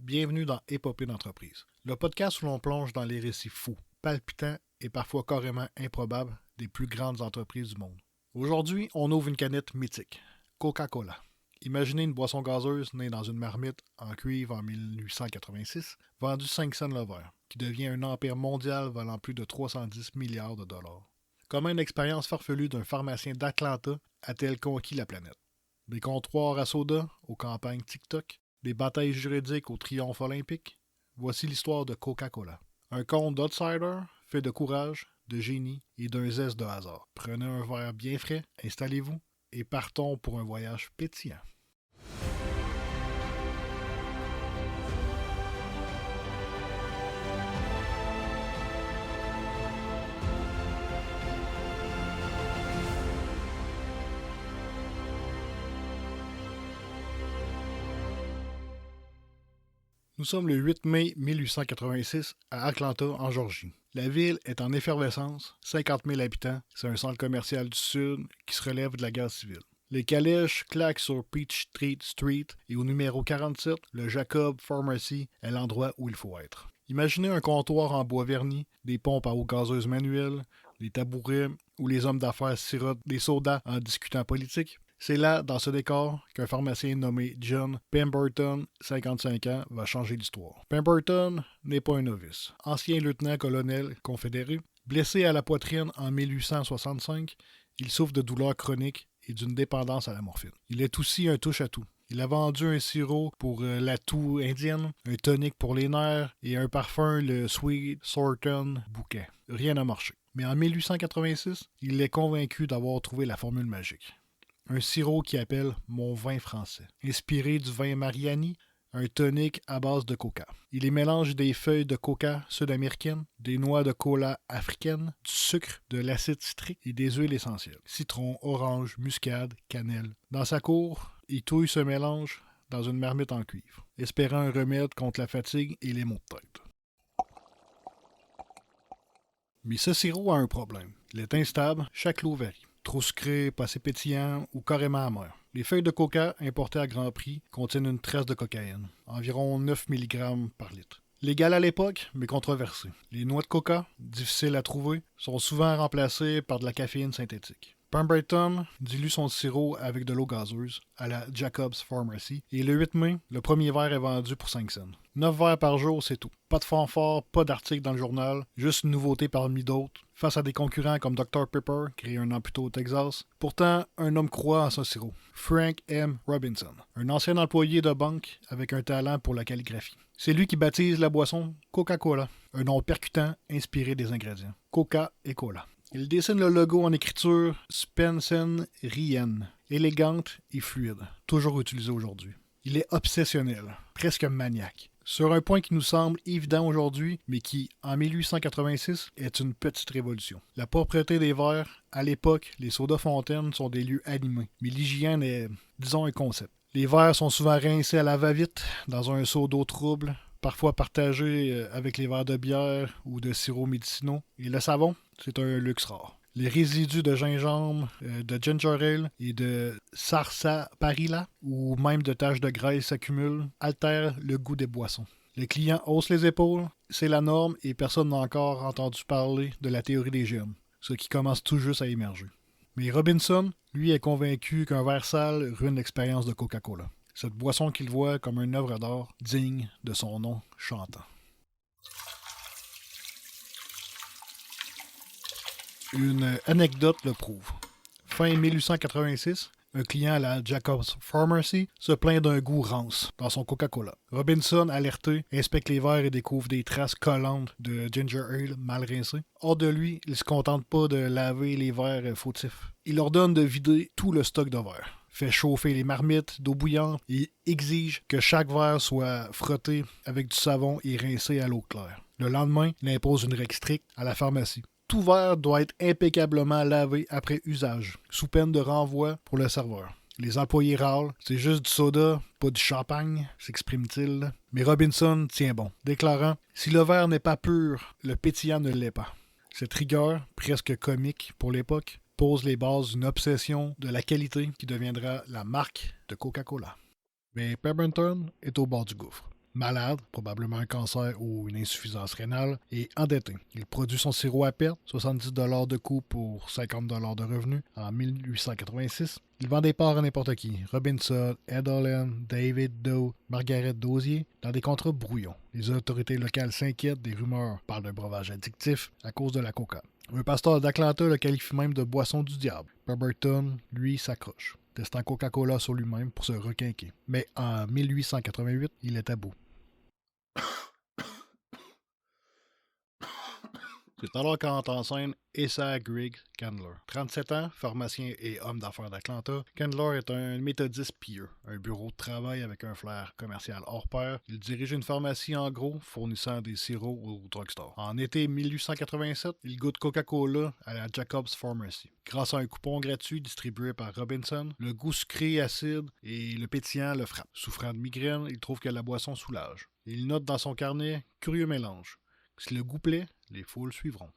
bienvenue dans Épopée d'entreprise, le podcast où l'on plonge dans les récits fous, palpitants et parfois carrément improbables des plus grandes entreprises du monde. Aujourd'hui, on ouvre une canette mythique, Coca-Cola. Imaginez une boisson gazeuse née dans une marmite en cuivre en 1886, vendue 5 cents le verre, qui devient un empire mondial valant plus de 310 milliards de dollars. Comment une expérience farfelue d'un pharmacien d'Atlanta a-t-elle conquis la planète? Des comptoirs à soda aux campagnes TikTok, des batailles juridiques au triomphe olympique. Voici l'histoire de Coca-Cola. Un conte d'outsider fait de courage, de génie et d'un zeste de hasard. Prenez un verre bien frais, installez-vous et partons pour un voyage pétillant. Nous sommes le 8 mai 1886 à Atlanta, en Georgie. La ville est en effervescence, 50 000 habitants, c'est un centre commercial du Sud qui se relève de la guerre civile. Les calèches claquent sur Peachtree Street et au numéro 47, le Jacob Pharmacy est l'endroit où il faut être. Imaginez un comptoir en bois verni, des pompes à eau gazeuse manuelles, des tabourets où les hommes d'affaires sirotent des sodas en discutant politique. C'est là, dans ce décor, qu'un pharmacien nommé John Pemberton, 55 ans, va changer l'histoire. Pemberton n'est pas un novice. Ancien lieutenant-colonel confédéré, blessé à la poitrine en 1865, il souffre de douleurs chroniques et d'une dépendance à la morphine. Il est aussi un touche-à-tout. Il a vendu un sirop pour la toux indienne, un tonique pour les nerfs et un parfum, le Sweet Thornton Bouquet. Rien n'a marché. Mais en 1886, il est convaincu d'avoir trouvé la formule magique. Un sirop qui appelle mon vin français. Inspiré du vin Mariani, un tonique à base de coca. Il y mélange des feuilles de coca sud-américaines, des noix de cola africaines, du sucre, de l'acide citrique et des huiles essentielles. Citron, orange, muscade, cannelle. Dans sa cour, il touille ce mélange dans une marmite en cuivre, espérant un remède contre la fatigue et les maux de tête. Mais ce sirop a un problème. Il est instable, chaque lot varie. Trop sucré, pas assez pétillant ou carrément amer. Les feuilles de coca importées à grand prix contiennent une trace de cocaïne, environ 9 mg par litre. Légal à l'époque, mais controversé. Les noix de coca, difficiles à trouver, sont souvent remplacées par de la caféine synthétique. Pemberton dilue son sirop avec de l'eau gazeuse à la Jacob's Pharmacy et le 8 mai, le premier verre est vendu pour 5 cents. 9 verres par jour, c'est tout. Pas de fanfare, pas d'article dans le journal, juste une nouveauté parmi d'autres. Face à des concurrents comme Dr Pepper, créé un an plus tôt au Texas. Pourtant, un homme croit en ce sirop. Frank M. Robinson, un ancien employé de banque avec un talent pour la calligraphie. C'est lui qui baptise la boisson Coca-Cola, un nom percutant inspiré des ingrédients. Coca et Cola. Il dessine le logo en écriture Spencerienne, élégante et fluide, toujours utilisé aujourd'hui. Il est obsessionnel, presque maniaque. Sur un point qui nous semble évident aujourd'hui, mais qui, en 1886, est une petite révolution. La propreté des verres, à l'époque, les sodas fontaines sont des lieux animés, mais l'hygiène est, disons, un concept. Les verres sont souvent rincés à la va-vite, dans un seau d'eau trouble, parfois partagés avec les verres de bière ou de sirops médicinaux. Et le savon, c'est un luxe rare. Les résidus de gingembre, de ginger ale et de sarsaparilla ou même de taches de graisse s'accumulent, altèrent le goût des boissons. Les clients haussent les épaules, c'est la norme et personne n'a encore entendu parler de la théorie des germes, ce qui commence tout juste à émerger. Mais Robinson, lui, est convaincu qu'un verre sale ruine l'expérience de Coca-Cola. Cette boisson qu'il voit comme une œuvre d'art digne de son nom chantant. Une anecdote le prouve. Fin 1886, un client à la Jacob's Pharmacy se plaint d'un goût rance dans son Coca-Cola. Robinson, alerté, inspecte les verres et découvre des traces collantes de ginger ale mal rincé. Hors de lui, il se contente pas de laver les verres fautifs. Il ordonne de vider tout le stock de verres. Fait chauffer les marmites d'eau bouillante et exige que chaque verre soit frotté avec du savon et rincé à l'eau claire. Le lendemain, il impose une règle stricte à la pharmacie. Tout verre doit être impeccablement lavé après usage, sous peine de renvoi pour le serveur. Les employés râlent, c'est juste du soda, pas du champagne, s'exprime-t-il. Mais Robinson tient bon, déclarant « Si le verre n'est pas pur, le pétillant ne l'est pas ». Cette rigueur, presque comique pour l'époque, pose les bases d'une obsession de la qualité qui deviendra la marque de Coca-Cola. Mais Pemberton est au bord du gouffre. Malade, probablement un cancer ou une insuffisance rénale, et endetté. Il produit son sirop à perte, 70 $ de coût pour 50 $ de revenus en 1886. Il vend des parts à n'importe qui. Robinson, Ed Holland, David Doe, Margaret Dozier, dans des contrats brouillons. Les autorités locales s'inquiètent des rumeurs par d'un breuvage addictif à cause de la coca. Un pasteur d'Atlanta le qualifie même de boisson du diable. Pemberton, lui, s'accroche, testant Coca-Cola sur lui-même pour se requinquer. Mais en 1888, il est à bout. C'est alors qu'entre en scène Asa Griggs Candler. 37 ans, pharmacien et homme d'affaires d'Atlanta, Candler est un méthodiste pieux, un bureau de travail avec un flair commercial hors pair. Il dirige une pharmacie en gros, fournissant des sirops au drugstore. En été 1887, il goûte Coca-Cola à la Jacobs Pharmacy. Grâce à un coupon gratuit distribué par Robinson, le goût sucré, acide et le pétillant le frappent. Souffrant de migraine, il trouve que la boisson soulage. Il note dans son carnet « Curieux mélange ». Si le goût plaît, les foules suivront.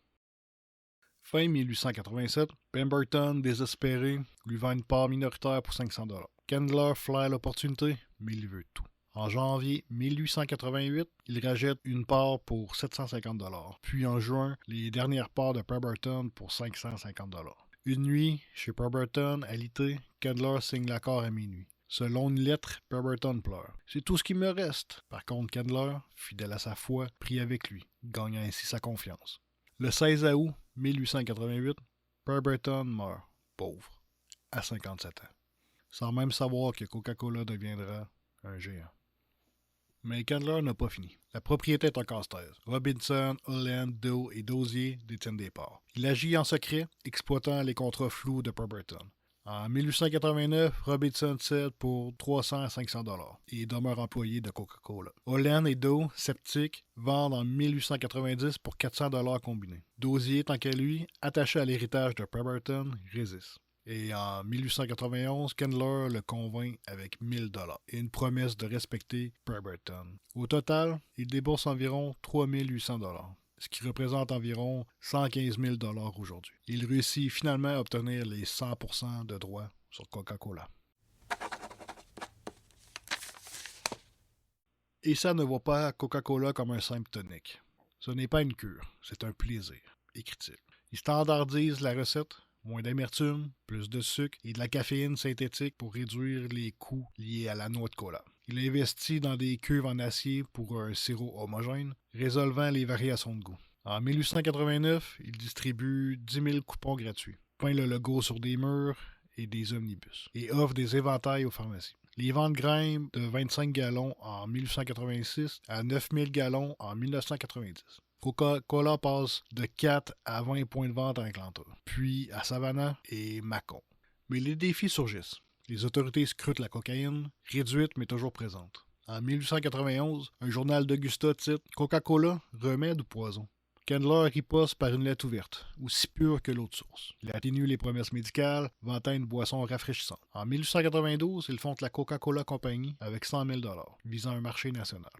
Fin 1887, Pemberton, désespéré, lui vend une part minoritaire pour 500 $. Candler flaire l'opportunité, mais il veut tout. En janvier 1888, il rachète une part pour 750 $. Puis en juin, les dernières parts de Pemberton pour 550 $. Une nuit, chez Pemberton, à l'été, Candler signe l'accord à minuit. Selon une lettre, Pemberton pleure. « C'est tout ce qui me reste. » Par contre, Candler, fidèle à sa foi, prie avec lui, gagnant ainsi sa confiance. Le 16 août 1888, Pemberton meurt, pauvre, à 57 ans, sans même savoir que Coca-Cola deviendra un géant. Mais Candler n'a pas fini. La propriété est encore casse-tête. Robinson, Holland, Doe et Dozier détiennent des parts. Il agit en secret, exploitant les contrats flous de Pemberton. En 1889, Robinson cède pour 300 à 500 $ et demeure employé de Coca-Cola. Holland et Doe, sceptiques, vendent en 1890 pour 400 $ combinés. Dozier, tant qu'à lui, attaché à l'héritage de Pemberton, résiste. Et en 1891, Candler le convainc avec 1000 $ et une promesse de respecter Pemberton. Au total, il débourse environ 3800 $. Ce qui représente environ 115 000 $ aujourd'hui. Il réussit finalement à obtenir les 100% de droits sur Coca-Cola. Et ça ne voit pas Coca-Cola comme un simple tonique. Ce n'est pas une cure, c'est un plaisir, écrit-il. Il standardise la recette, moins d'amertume, plus de sucre et de la caféine synthétique pour réduire les coûts liés à la noix de cola. Il investit dans des cuves en acier pour un sirop homogène, résolvant les variations de goût. En 1889, il distribue 10 000 coupons gratuits, peint le logo sur des murs et des omnibus, et offre des éventails aux pharmacies. Les ventes grimpent de 25 gallons en 1886 à 9 000 gallons en 1990. Coca-Cola passe de 4 à 20 points de vente à Atlanta, puis à Savannah et Macon. Mais les défis surgissent. Les autorités scrutent la cocaïne, réduite mais toujours présente. En 1891, un journal d'Augusta titre « Coca-Cola, remède ou poison ?» Candler riposte par une lettre ouverte, aussi pure que l'eau de source. Il atténue les promesses médicales, vantant une boisson rafraîchissante. En 1892, il fonde la Coca-Cola Company avec 100 000 $, visant un marché national.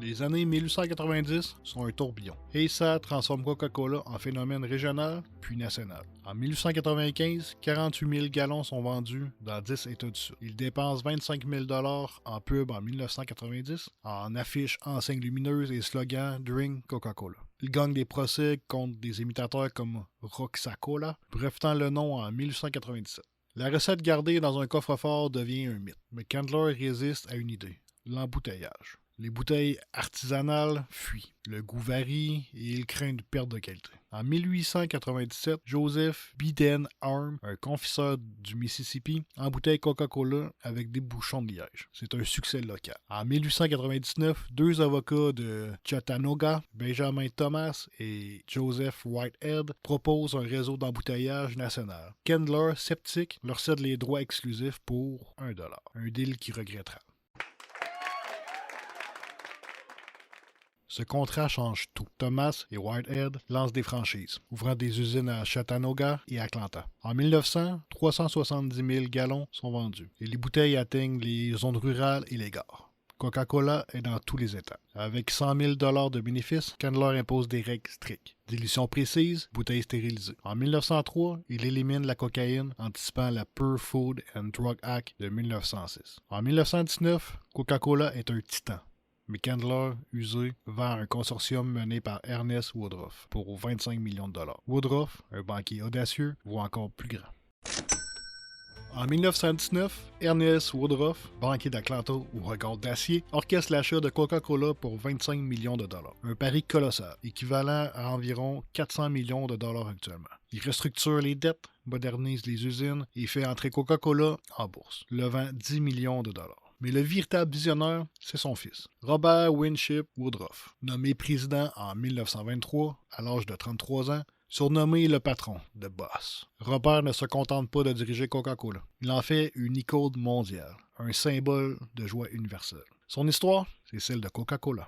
Les années 1890 sont un tourbillon. Asa transforme Coca-Cola en phénomène régional puis national. En 1895, 48 000 gallons sont vendus dans 10 États du Sud. Il dépense 25 000 $ en pub en 1990, en affiches, enseignes lumineuses et slogans « Drink Coca-Cola ». Il gagne des procès contre des imitateurs comme Roxa-Cola, brevetant le nom en 1897. La recette gardée dans un coffre-fort devient un mythe, mais Candler résiste à une idée, l'embouteillage. Les bouteilles artisanales fuient. Le goût varie et il craint une perte de qualité. En 1897, Joseph Biden-Arm, un confiseur du Mississippi, embouteille Coca-Cola avec des bouchons de liège. C'est un succès local. En 1899, deux avocats de Chattanooga, Benjamin Thomas et Joseph Whitehead, proposent un réseau d'embouteillage national. Candler, sceptique, leur cède les droits exclusifs pour $1. Un deal qu'il regrettera. Ce contrat change tout. Thomas et Whitehead lancent des franchises, ouvrant des usines à Chattanooga et Atlanta. En 1900, 370 000 gallons sont vendus et les bouteilles atteignent les zones rurales et les gares. Coca-Cola est dans tous les états. Avec 100 000 $ de bénéfices, Candler impose des règles strictes. Dilution précise, bouteille stérilisée. En 1903, il élimine la cocaïne, anticipant la Pure Food and Drug Act de 1906. En 1919, Coca-Cola est un titan. Mais Candler, usé, vend un consortium mené par Ernest Woodruff pour 25 millions de $. Woodruff, un banquier audacieux, voit encore plus grand. En 1919, Ernest Woodruff, banquier d'Atlanta au regard d'acier, orchestre l'achat de Coca-Cola pour 25 millions de $. Un pari colossal, équivalent à environ 400 millions de $ actuellement. Il restructure les dettes, modernise les usines et fait entrer Coca-Cola en bourse, levant 10 millions de $. Mais le véritable visionnaire, c'est son fils, Robert Winship Woodruff, nommé président en 1923 à l'âge de 33 ans, surnommé le patron, The Boss. Robert ne se contente pas de diriger Coca-Cola. Il en fait une icône mondiale, un symbole de joie universelle. Son histoire, c'est celle de Coca-Cola.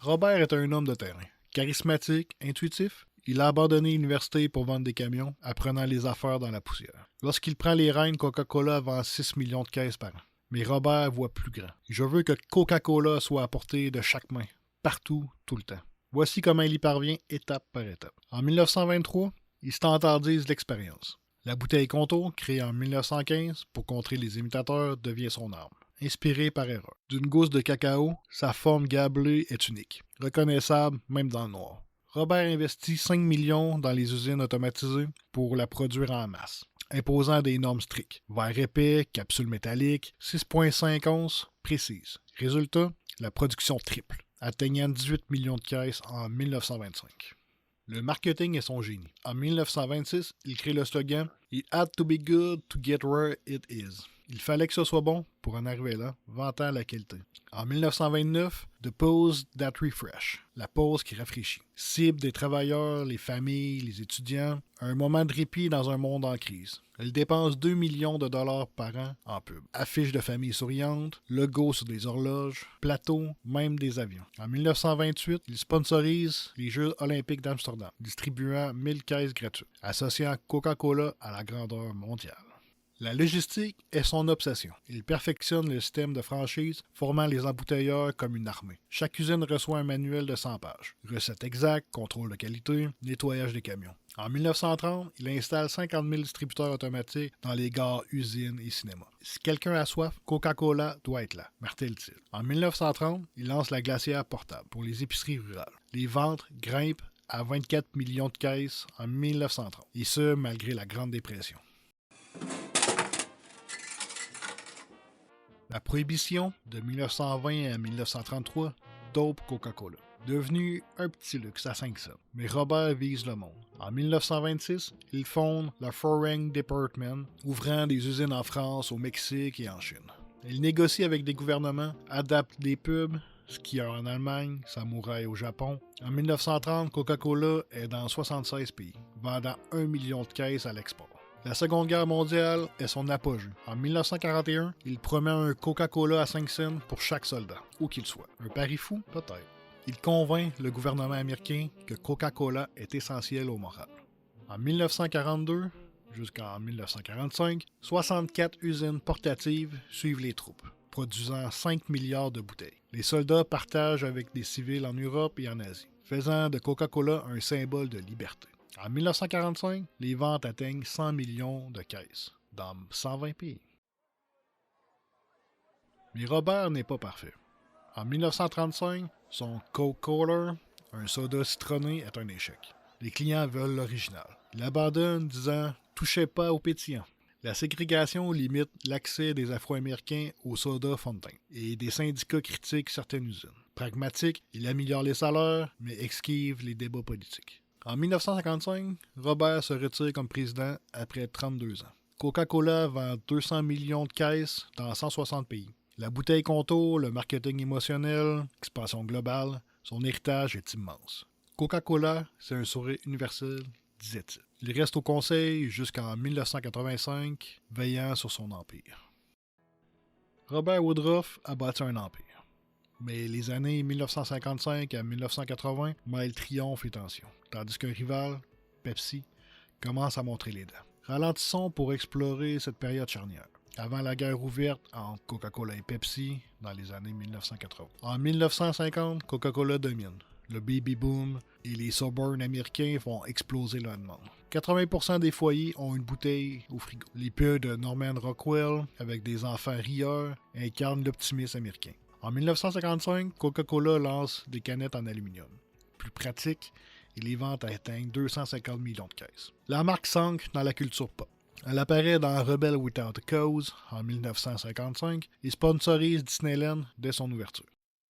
Robert est un homme de terrain, charismatique, intuitif. Il a abandonné l'université pour vendre des camions, apprenant les affaires dans la poussière. Lorsqu'il prend les rênes, Coca-Cola vend 6 millions de caisses par an. Mais Robert voit plus grand. Je veux que Coca-Cola soit à portée de chaque main, partout, tout le temps. Voici comment il y parvient étape par étape. En 1923, il standardise l'expérience. La bouteille Contour, créée en 1915 pour contrer les imitateurs, devient son arme. Inspirée par erreur. D'une gousse de cacao, sa forme gablée est unique, reconnaissable même dans le noir. Robert investit 5 millions dans les usines automatisées pour la produire en masse, imposant des normes strictes. Verre épais, capsules métalliques, 6,5 onces précises. Résultat, la production triple, atteignant 18 millions de caisses en 1925. Le marketing est son génie. En 1926, il crée le slogan « It had to be good to get where it is ». Il fallait que ce soit bon pour en arriver là, vantant la qualité. En 1929, The Pause That Refresh, la pause qui rafraîchit. Cible des travailleurs, les familles, les étudiants, un moment de répit dans un monde en crise. Elle dépense 2 millions de $ par an en pub. Affiches de familles souriantes, logos sur des horloges, plateaux, même des avions. En 1928, il sponsorise les Jeux olympiques d'Amsterdam, distribuant 1000 caisses gratuites, associant Coca-Cola à la grandeur mondiale. La logistique est son obsession. Il perfectionne le système de franchise, formant les embouteilleurs comme une armée. Chaque usine reçoit un manuel de 100 pages. Recettes exactes, contrôle de qualité, nettoyage des camions. En 1930, il installe 50 000 distributeurs automatiques dans les gares, usines et cinémas. Si quelqu'un a soif, Coca-Cola doit être là, martèle-t-il. En 1930, il lance la glacière portable pour les épiceries rurales. Les ventes grimpent à 24 millions de caisses en 1930, et ce, malgré la Grande Dépression. La prohibition de 1920 à 1933 dope Coca-Cola, devenu un petit luxe à 5 cents. Mais Robert vise le monde. En 1926, il fonde le Foreign Department, ouvrant des usines en France, au Mexique et en Chine. Il négocie avec des gouvernements, adapte des pubs, skieurs en Allemagne, samouraï au Japon. En 1930, Coca-Cola est dans 76 pays, vendant 1 million de caisses à l'export. La Seconde Guerre mondiale est son apogée. En 1941, il promet un Coca-Cola à 5 cents pour chaque soldat, où qu'il soit. Un pari fou? Peut-être. Il convainc le gouvernement américain que Coca-Cola est essentiel au moral. En 1942 jusqu'en 1945, 64 usines portatives suivent les troupes, produisant 5 milliards de bouteilles. Les soldats partagent avec des civils en Europe et en Asie, faisant de Coca-Cola un symbole de liberté. En 1945, les ventes atteignent 100 millions de caisses, dans 120 pays. Mais Robert n'est pas parfait. En 1935, son Coca-Cola, un soda citronné, est un échec. Les clients veulent l'original. Il abandonne, disant « Touchez pas au pétillant ». La ségrégation limite l'accès des Afro-Américains au soda Fontaine et des syndicats critiquent certaines usines. Pragmatique, il améliore les salaires, mais esquive les débats politiques. En 1955, Robert se retire comme président après 32 ans. Coca-Cola vend 200 millions de caisses dans 160 pays. La bouteille Contour, le marketing émotionnel, l'expansion globale, son héritage est immense. Coca-Cola, c'est un sourire universel, disait-il. Il reste au conseil jusqu'en 1985, veillant sur son empire. Robert Woodruff a bâti un empire. Mais les années 1955 à 1980 mêlent triomphe et tension, tandis qu'un rival, Pepsi, commence à montrer les dents. Ralentissons pour explorer cette période charnière. Avant la guerre ouverte entre Coca-Cola et Pepsi dans les années 1980. En 1950, Coca-Cola domine. Le baby boom et les suburbs américains font exploser la demande. 80% des foyers ont une bouteille au frigo. Les pubs de Norman Rockwell, avec des enfants rieurs, incarnent l'optimisme américain. En 1955, Coca-Cola lance des canettes en aluminium. Plus pratique, et les ventes atteignent 250 millions de caisses. La marque s'ancre dans la culture pop. Elle apparaît dans Rebel Without a Cause en 1955 et sponsorise Disneyland dès son ouverture.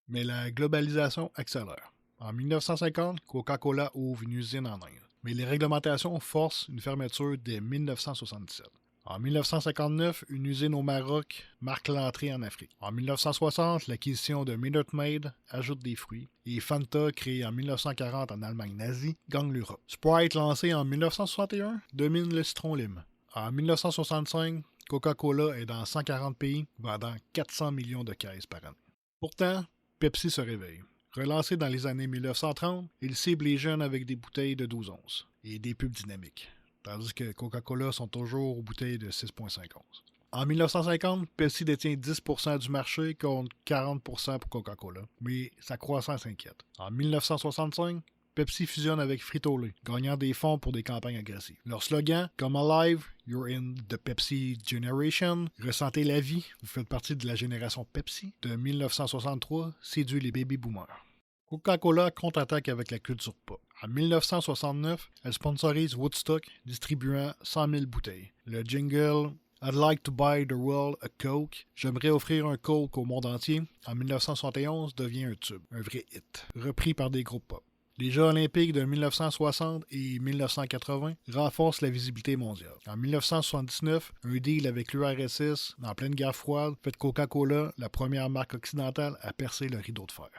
Mais la globalisation accélère. En 1950, Coca-Cola ouvre une usine en Inde, mais les réglementations forcent une fermeture dès 1977. En 1959, une usine au Maroc marque l'entrée en Afrique. En 1960, l'acquisition de Minute Maid ajoute des fruits. Et Fanta, créé en 1940 en Allemagne nazie, gagne l'Europe. Sprite, lancé en 1961, domine le citron lime. En 1965, Coca-Cola est dans 140 pays, vendant 400 millions de caisses par année. Pourtant, Pepsi se réveille. Relancé dans les années 1930, il cible les jeunes avec des bouteilles de 12 onces et des pubs dynamiques, tandis que Coca-Cola sont toujours aux bouteilles de 6,5 onces. En 1950, Pepsi détient 10% du marché contre 40% pour Coca-Cola, mais sa croissance inquiète. En 1965, Pepsi fusionne avec Frito-Lay, gagnant des fonds pour des campagnes agressives. Leur slogan, Come Alive, You're in the Pepsi Generation, ressentez la vie, vous faites partie de la génération Pepsi, de 1963, séduit les baby boomers. Coca-Cola contre-attaque avec la culture pop. En 1969, elle sponsorise Woodstock, distribuant 100 000 bouteilles. Le jingle I'd like to buy the world a Coke. J'aimerais offrir un Coke au monde entier. En 1971, devient un tube, un vrai hit, repris par des groupes pop. Les Jeux olympiques de 1960 et 1980 renforcent la visibilité mondiale. En 1979, un deal avec l'URSS en pleine guerre froide fait de Coca-Cola la première marque occidentale à percer le rideau de fer.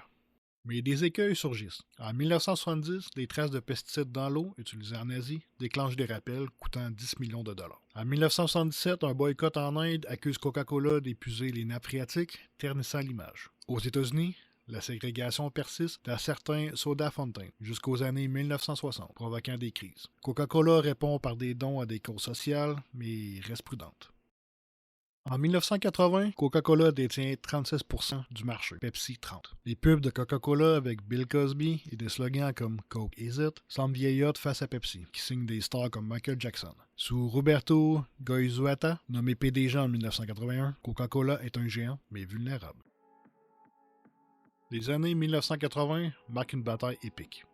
Mais des écueils surgissent. En 1970, des traces de pesticides dans l'eau, utilisées en Asie, déclenchent des rappels coûtant 10 millions de dollars. En 1977, un boycott en Inde accuse Coca-Cola d'épuiser les nappes phréatiques, ternissant l'image. Aux États-Unis, la ségrégation persiste dans certains soda fountain jusqu'aux années 1960, provoquant des crises. Coca-Cola répond par des dons à des causes sociales, mais reste prudente. En 1980, Coca-Cola détient 36% du marché, Pepsi 30%. Les pubs de Coca-Cola avec Bill Cosby et des slogans comme Coke Is It semblent vieillottes face à Pepsi, qui signe des stars comme Michael Jackson. Sous Roberto Goizueta, nommé PDG en 1981, Coca-Cola est un géant, mais vulnérable. Les années 1980 marquent une bataille épique.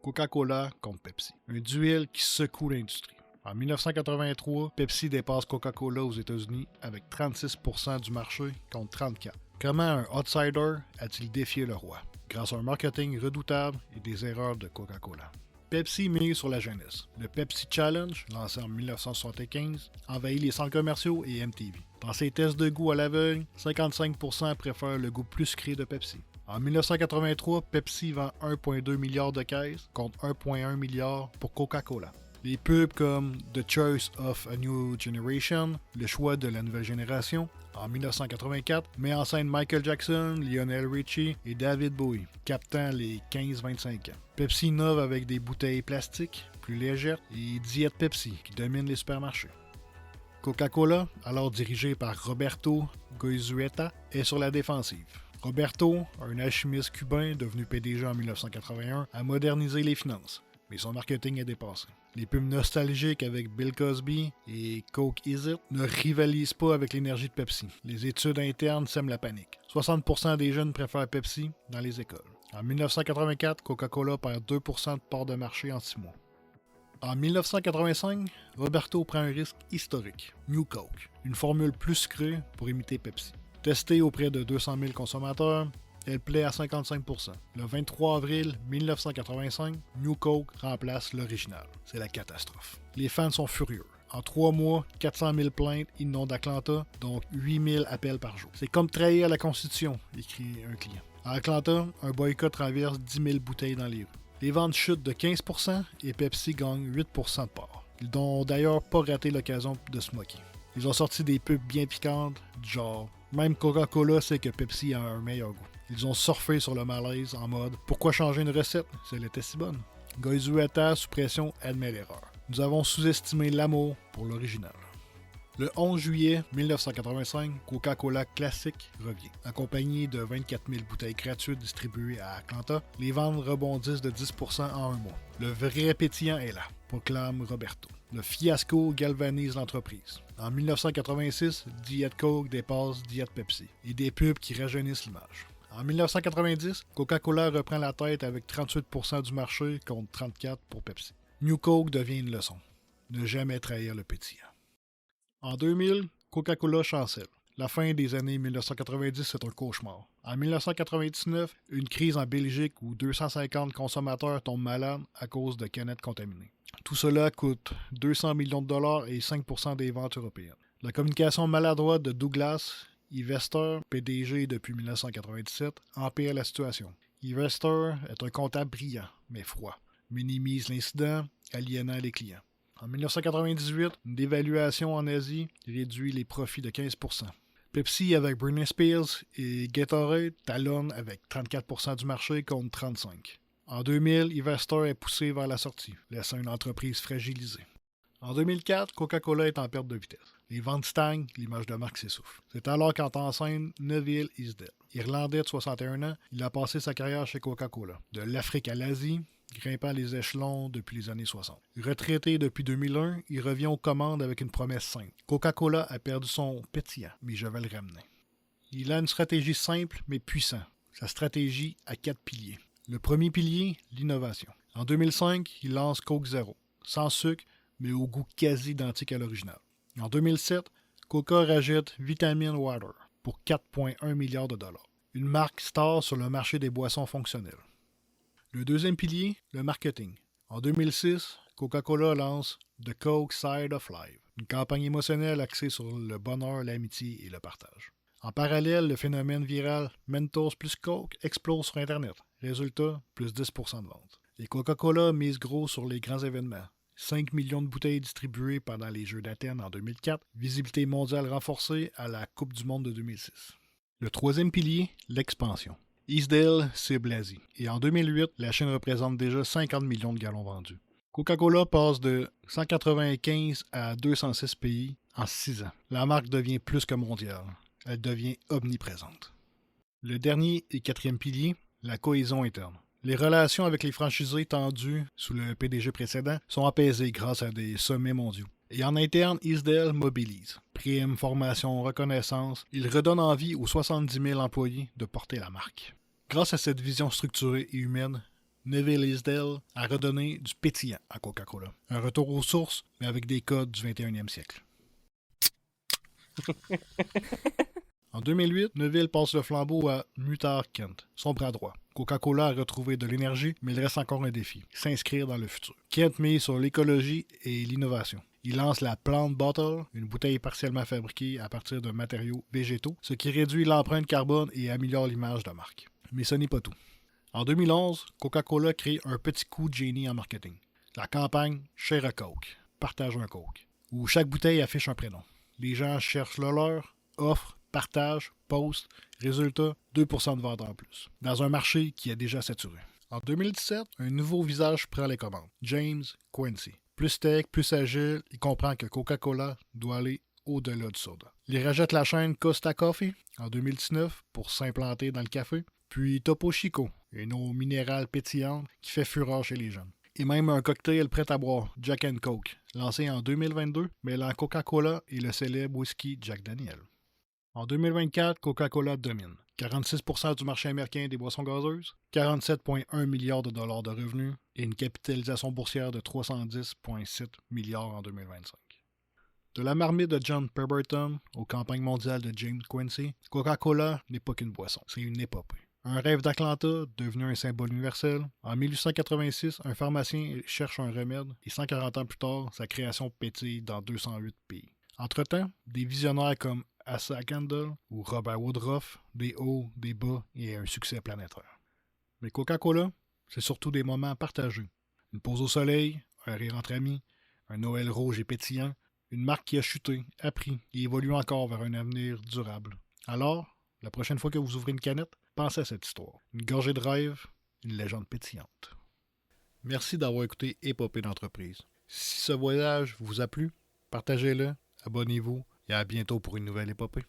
Coca-Cola contre Pepsi. Un duel qui secoue l'industrie. En 1983, Pepsi dépasse Coca-Cola aux États-Unis avec 36% du marché contre 34%. Comment un outsider a-t-il défié le roi? Grâce à un marketing redoutable et des erreurs de Coca-Cola. Pepsi mise sur la jeunesse. Le Pepsi Challenge, lancé en 1975, envahit les centres commerciaux et MTV. Dans ses tests de goût à l'aveugle, 55% préfèrent le goût plus sucré de Pepsi. En 1983, Pepsi vend 1,2 milliard de caisses contre 1,1 milliard pour Coca-Cola. Les pubs comme The Choice of a New Generation, le choix de la nouvelle génération, en 1984, met en scène Michael Jackson, Lionel Richie et David Bowie, captant les 15-25 ans. Pepsi innove avec des bouteilles plastiques, plus légères, et Diet Pepsi, qui domine les supermarchés. Coca-Cola, alors dirigé par Roberto Goizueta, est sur la défensive. Roberto, un alchimiste cubain devenu PDG en 1981, a modernisé les finances, mais son marketing est dépassé. Les pubs nostalgiques avec Bill Cosby et Coke Is It ne rivalisent pas avec l'énergie de Pepsi. Les études internes sèment la panique. 60% des jeunes préfèrent Pepsi dans les écoles. En 1984, Coca-Cola perd 2% de part de marché en 6 mois. En 1985, Roberto prend un risque historique. New Coke, une formule plus sucrée pour imiter Pepsi. Testée auprès de 200 000 consommateurs, elle plaît à 55%. Le 23 avril 1985, New Coke remplace l'original. C'est la catastrophe. Les fans sont furieux. En 3 mois, 400 000 plaintes inondent Atlanta, donc 8 000 appels par jour. C'est comme trahir la Constitution, écrit un client. À Atlanta, un boycott traverse 10 000 bouteilles dans les rues. Les ventes chutent de 15% et Pepsi gagne 8% de part. Ils n'ont d'ailleurs pas raté l'occasion de se moquer. Ils ont sorti des pubs bien piquantes, du genre « Même Coca-Cola sait que Pepsi a un meilleur goût ». Ils ont surfé sur le malaise en mode « Pourquoi changer une recette si elle était si bonne ?» Goizueta, sous pression, admet l'erreur. nous avons sous-estimé l'amour pour l'original. Le 11 juillet 1985, Coca-Cola Classic revient. Accompagné de 24 000 bouteilles gratuites distribuées à Atlanta, les ventes rebondissent de 10% en un mois. Le vrai pétillant est là, proclame Roberto. Le fiasco galvanise l'entreprise. En 1986, Diet Coke dépasse Diet Pepsi et des pubs qui rajeunissent l'image. En 1990, Coca-Cola reprend la tête avec 38% du marché contre 34% pour Pepsi. New Coke devient une leçon. Ne jamais trahir le pétillant. En 2000, Coca-Cola chancelle. La fin des années 1990, c'est un cauchemar. En 1999, une crise en Belgique où 250 consommateurs tombent malades à cause de canettes contaminées. Tout cela coûte 200 millions de dollars et 5% des ventes européennes. La communication maladroite de Douglas Ivester, PDG depuis 1997, empire la situation. Ivester est un comptable brillant, mais froid. Minimise l'incident, aliénant les clients. En 1998, une dévaluation en Asie réduit les profits de 15%. Pepsi avec Britney Spears et Gatorade talonnent avec 34% du marché contre 35%. En 2000, Ivester est poussé vers la sortie, laissant une entreprise fragilisée. En 2004, Coca-Cola est en perte de vitesse. Les ventes stagnent, l'image de marque s'essouffle. C'est alors qu'entre en scène Neville Easdale. Irlandais de 61 ans, il a passé sa carrière chez Coca-Cola. De l'Afrique à l'Asie, grimpant les échelons depuis les années 60. Retraité depuis 2001, il revient aux commandes avec une promesse simple. Coca-Cola a perdu son pétillant, mais je vais le ramener. Il a une stratégie simple mais puissante. Sa stratégie a 4 piliers. Le premier pilier, l'innovation. En 2005, il lance Coke Zero, sans sucre, mais au goût quasi identique à l'original. En 2007, Coca rajoute Vitamin Water pour 4,1 milliards de dollars. Une marque star sur le marché des boissons fonctionnelles. Le deuxième pilier, le marketing. En 2006, Coca-Cola lance The Coke Side of Life, une campagne émotionnelle axée sur le bonheur, l'amitié et le partage. En parallèle, le phénomène viral Mentos plus Coke explose sur Internet. Résultat, plus 10% de vente. Et Coca-Cola mise gros sur les grands événements. 5 millions de bouteilles distribuées pendant les Jeux d'Athènes en 2004, visibilité mondiale renforcée à la Coupe du Monde de 2006. Le troisième pilier, l'expansion. Easdale cible l'Asie. Et en 2008, la Chine représente déjà 50 millions de gallons vendus. Coca-Cola passe de 195 à 206 pays en 6 ans. La marque devient plus que mondiale. Elle devient omniprésente. Le dernier et quatrième pilier, la cohésion interne. Les relations avec les franchisés tendues sous le PDG précédent sont apaisées grâce à des sommets mondiaux. Et en interne, Easdale mobilise. Primes, formation, reconnaissance. Il redonne envie aux 70 000 employés de porter la marque. Grâce à cette vision structurée et humaine, Neville Easdale a redonné du pétillant à Coca-Cola. Un retour aux sources, mais avec des codes du 21e siècle. En 2008, Neville passe le flambeau à Muhtar Kent, son bras droit. Coca-Cola a retrouvé de l'énergie, mais il reste encore un défi, s'inscrire dans le futur. Kent mise sur l'écologie et l'innovation. Il lance la Plant Bottle, une bouteille partiellement fabriquée à partir de matériaux végétaux, ce qui réduit l'empreinte carbone et améliore l'image de marque. Mais ce n'est pas tout. En 2011, Coca-Cola crée un petit coup de génie en marketing. La campagne Share a Coke, partage un Coke, où chaque bouteille affiche un prénom. Les gens cherchent le leur, offrent, partagent, postent, résultat, 2% de vente en plus, dans un marché qui est déjà saturé. En 2017, un nouveau visage prend les commandes, James Quincy. Plus tech, plus agile, il comprend que Coca-Cola doit aller au-delà du soda. Il rachète la chaîne Costa Coffee en 2019 pour s'implanter dans le café, puis Topo Chico, une eau minérale pétillante qui fait fureur chez les jeunes. Et même un cocktail prêt à boire, Jack and Coke, lancé en 2022, mêlant Coca-Cola et le célèbre whisky Jack Daniel. En 2024, Coca-Cola domine. 46% du marché américain des boissons gazeuses, 47,1 milliards de dollars de revenus et une capitalisation boursière de 310,7 milliards en 2025. De la marmite de John Pemberton aux campagnes mondiales de James Quincy, Coca-Cola n'est pas qu'une boisson, c'est une épopée. Un rêve d'Atlanta devenu un symbole universel. En 1886, un pharmacien cherche un remède et 140 ans plus tard, sa création pétille dans 208 pays. Entre-temps, des visionnaires comme Asa Kendall ou Robert Woodruff, des hauts, des bas et un succès planétaire. Mais Coca-Cola, c'est surtout des moments partagés. Une pause au soleil, un rire entre amis, un Noël rouge et pétillant, une marque qui a chuté, appris et évolue encore vers un avenir durable. Alors, la prochaine fois que vous ouvrez une canette, pensez à cette histoire. Une gorgée de rêve, une légende pétillante. Merci d'avoir écouté Épopée d'entreprise. Si ce voyage vous a plu, partagez-le, abonnez-vous et à bientôt pour une nouvelle épopée.